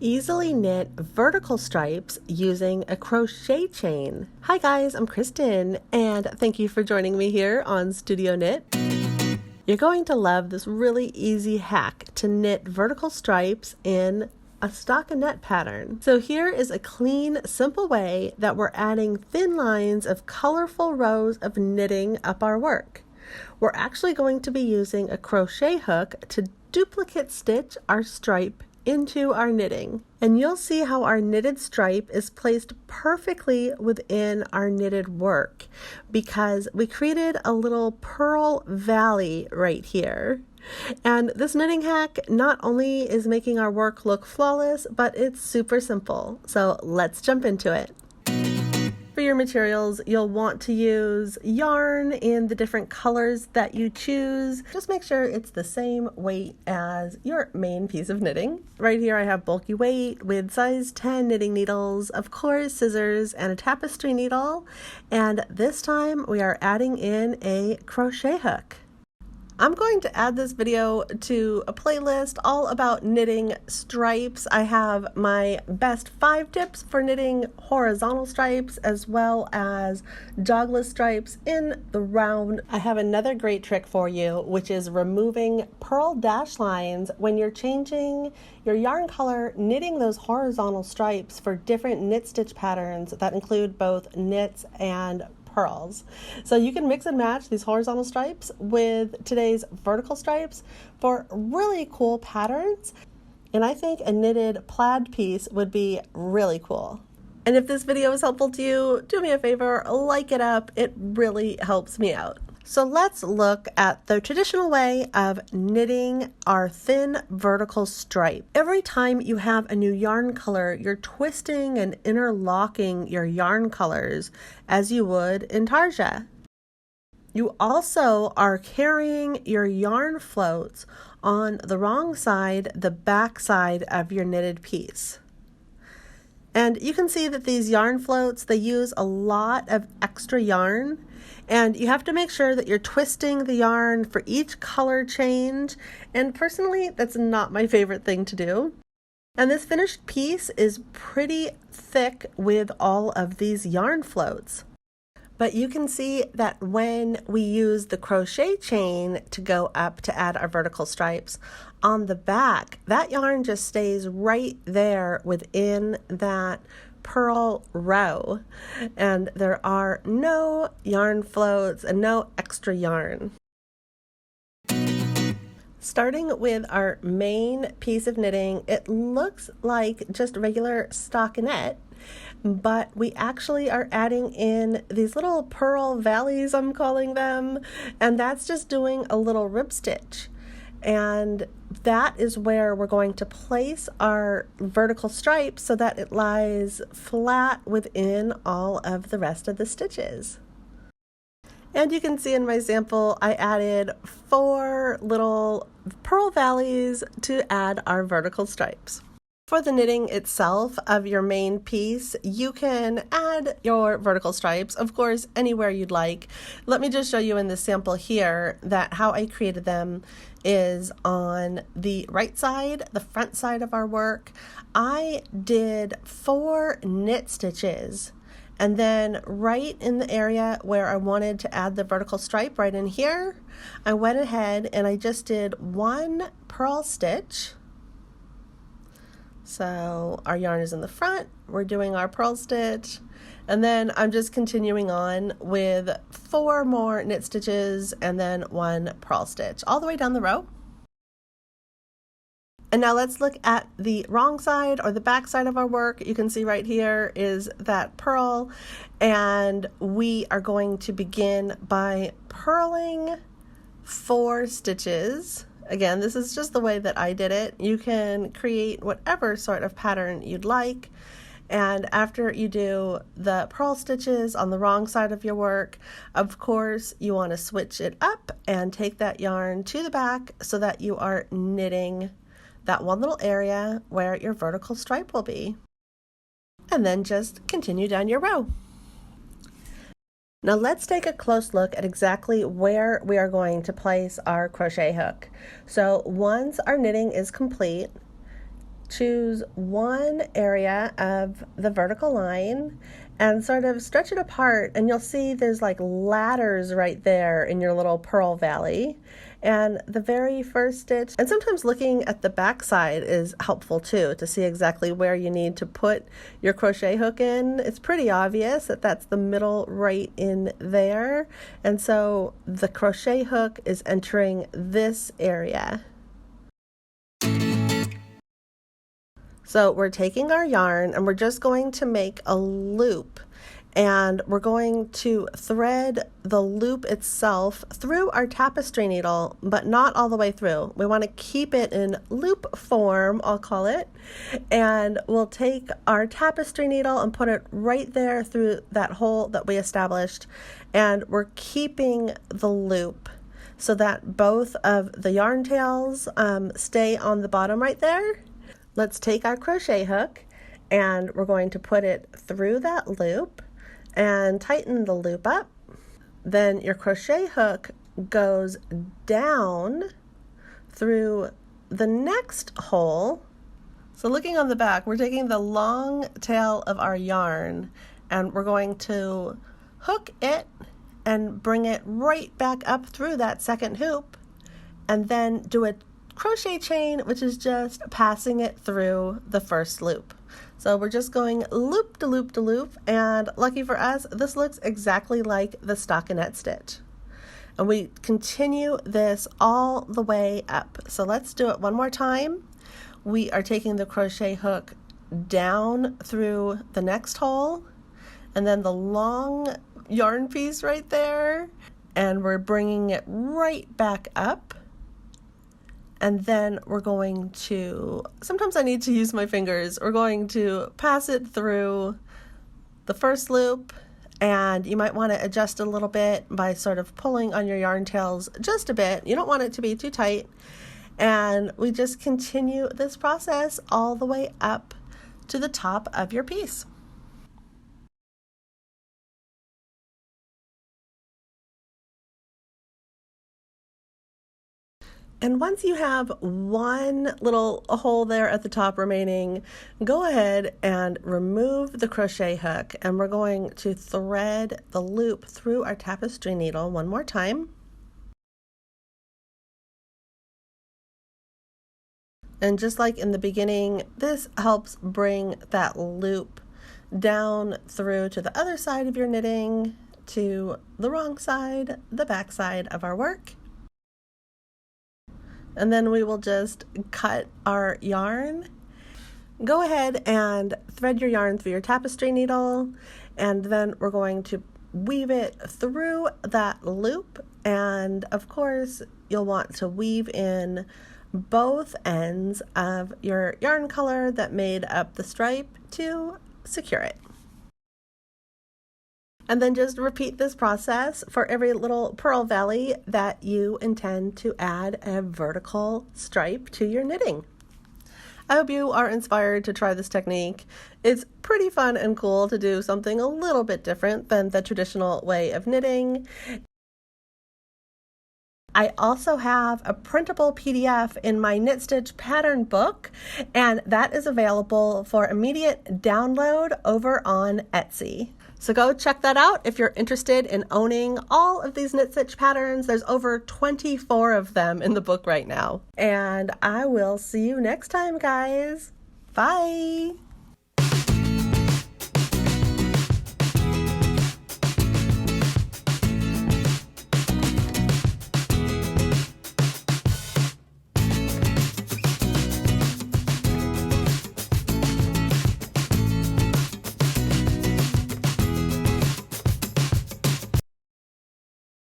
Easily knit vertical stripes using a crochet chain. Hi guys, I'm Kristen, and thank you for joining me here on Studio Knit. You're going to love this really easy hack to knit vertical stripes in a stockinette pattern. So here is a clean, simple way that we're adding thin lines of colorful rows of knitting up our work. We're actually going to be using a crochet hook to duplicate stitch our stripe into our knitting, and you'll see how our knitted stripe is placed perfectly within our knitted work because we created a little purl valley right here. And this knitting hack not only is making our work look flawless, but it's super simple. So let's jump into it. For your materials, you'll want to use yarn in the different colors that you choose. Just make sure it's the same weight as your main piece of knitting. Right here I have bulky weight with size 10 knitting needles, of course scissors, and a tapestry needle. And this time we are adding in a crochet hook. I'm going to add this video to a playlist all about knitting stripes. I have my best 5 tips for knitting horizontal stripes as well as dogless stripes in the round. I have another great trick for you, which is removing purl dash lines when you're changing your yarn color, knitting those horizontal stripes for different knit stitch patterns that include both knits and purls. So you can mix and match these horizontal stripes with today's vertical stripes for really cool patterns. And I think a knitted plaid piece would be really cool. And if this video is helpful to you, do me a favor, like it up. It really helps me out. So let's look at the traditional way of knitting our thin vertical stripe. Every time you have a new yarn color, you're twisting and interlocking your yarn colors as you would in INTARSIA. You also are carrying your yarn floats on the wrong side, the back side of your knitted piece. And you can see that these yarn floats, they use a lot of extra yarn, and you have to make sure that you're twisting the yarn for each color change. And personally, that's not my favorite thing to do. And this finished piece is pretty thick with all of these yarn floats. But you can see that when we use the crochet chain to go up to add our vertical stripes, on the back, that yarn just stays right there within that purl row, and there are no yarn floats and no extra yarn. Starting with our main piece of knitting, it looks like just regular stockinette, but we actually are adding in these little purl valleys, I'm calling them, and that's just doing a little rib stitch. And that is where we're going to place our vertical stripe so that it lies flat within all of the rest of the stitches. And you can see in my sample, I added 4 little purl valleys to add our vertical stripes. For the knitting itself of your main piece, you can add your vertical stripes, of course, anywhere you'd like. Let me just show you in this sample here that how I created them is on the right side, the front side of our work. I did 4 knit stitches, and then right in the area where I wanted to add the vertical stripe, right in here, I went ahead and I just did 1 purl stitch. So our yarn is in the front, we're doing our purl stitch, and then I'm just continuing on with 4 more knit stitches and then 1 purl stitch all the way down the row. And now let's look at the wrong side or the back side of our work. You can see right here is that purl, and we are going to begin by purling 4 stitches. Again, this is just the way that I did it. You can create whatever sort of pattern you'd like. And after you do the purl stitches on the wrong side of your work, of course, you want to switch it up and take that yarn to the back so that you are knitting that one little area where your vertical stripe will be. And then just continue down your row. Now let's take a close look at exactly where we are going to place our crochet hook. So once our knitting is complete, choose one area of the vertical line and sort of stretch it apart, and you'll see there's like ladders right there in your little purl valley. And the very first stitch, and sometimes looking at the back side is helpful too, to see exactly where you need to put your crochet hook in. It's pretty obvious that that's the middle right in there, and so the crochet hook is entering this area. So we're taking our yarn and we're just going to make a loop, and we're going to thread the loop itself through our tapestry needle, but not all the way through. We want to keep it in loop form, I'll call it, and we'll take our tapestry needle and put it right there through that hole that we established, and we're keeping the loop so that both of the yarn tails stay on the bottom right there. Let's take our crochet hook and we're going to put it through that loop and tighten the loop up. Then your crochet hook goes down through the next hole. So looking on the back, we're taking the long tail of our yarn and we're going to hook it and bring it right back up through that second hoop, and then do a crochet chain, which is just passing it through the first loop. So we're just going loop to loop to loop, and lucky for us, this looks exactly like the stockinette stitch. And we continue this all the way up. So let's do it one more time. We are taking the crochet hook down through the next hole, and then the long yarn piece right there, and we're bringing it right back up. And then we're going to, sometimes I need to use my fingers, we're going to pass it through the first loop, and you might want to adjust a little bit by sort of pulling on your yarn tails just a bit. You don't want it to be too tight. And we just continue this process all the way up to the top of your piece. And once you have one little hole there at the top remaining, go ahead and remove the crochet hook, and we're going to thread the loop through our tapestry needle one more time. And just like in the beginning, this helps bring that loop down through to the other side of your knitting, to the wrong side, the back side of our work. And then we will just cut our yarn. Go ahead and thread your yarn through your tapestry needle, and then we're going to weave it through that loop. And of course, you'll want to weave in both ends of your yarn color that made up the stripe to secure it. And then just repeat this process for every little purl valley that you intend to add a vertical stripe to your knitting. I hope you are inspired to try this technique. It's pretty fun and cool to do something a little bit different than the traditional way of knitting. I also have a printable PDF in my Knit Stitch pattern book, and that is available for immediate download over on Etsy. So go check that out if you're interested in owning all of these Knit Stitch patterns. There's over 24 of them in the book right now. And I will see you next time, guys. Bye!